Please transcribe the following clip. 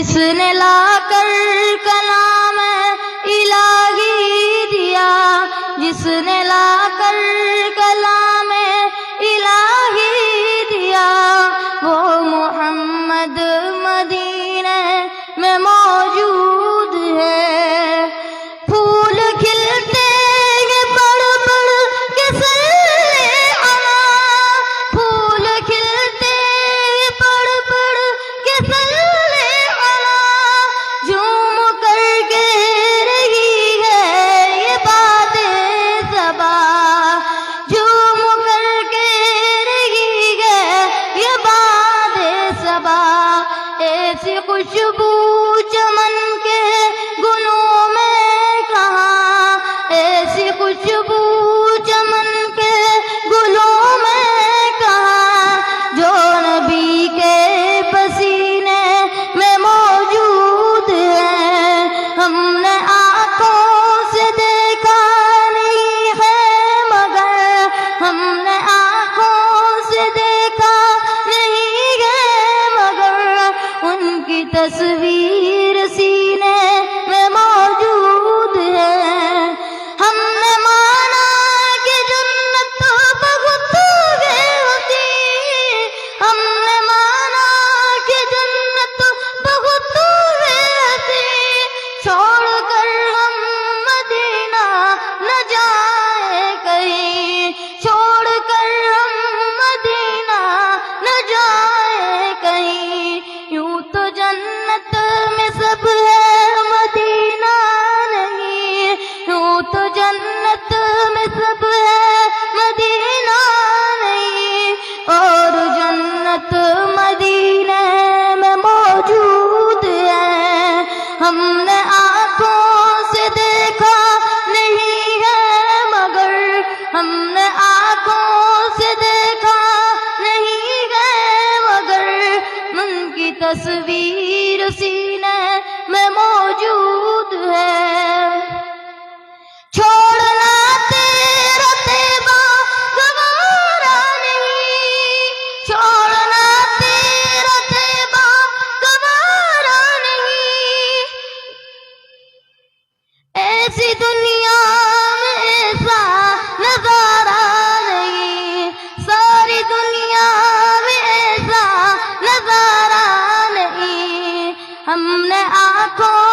جس نے لا کر کلام الہی دیا، جس نے لا کر کلام الہی دیا، وہ محمد مدینے میں موجود ہے۔ پھول کھلتے ہیں پڑھ پڑھ کے صلی علی، پھول کھلتے ہیں پڑھ پڑھ کے صلی علی، جھوم کر کہہ رہی ہے یہ بات صبا، جھوم کر کہہ رہی ہے یہ بات صبا۔ ایسی خوشبو چمن کے گلوں میں کہاں، ایسی خوشبو چمن کے گلوں میں کہاں، جو نبی کے پسینے میں موجود ہے۔ ہم نے آنکھوں سے دیکھا نہیں ہے مگر، ہم نے آنکھوں سے دیکھا نہیں ہے مگر، ان کی تصویر سینے میں موجود ہے۔ ہم نے مانا کہ جنت بہت ہوتی، ہم نے مانا کہ جنت بہت ہوتی، چھوڑ کر ہم مدینہ نہ جائیں کہیں، چھوڑ کر ہم مدینہ نہ جائیں کہیں۔ یوں تو جنت میں سب ہے مدینہ نہیں، یوں تو جنت میں سب ہے مدینہ نہیں، اور جنت مدینے میں موجود ہے۔ ہم نے آنکھوں سے دیکھا نہیں ہے مگر، ہم نے آنکھوں سے دیکھا نہیں ہے مگر، ان کی تصویر سینے میں موجود ہے۔ چھوڑنا تیرا طیبہ گوارا نہیں، چھوڑنا تیرا طیبہ گوارا نہیں، ایسی دنیا میں ایسا نظارہ نہیں، ساری دنیا میں ایسا نظارہ نہیں۔ ہم نے آنکھوں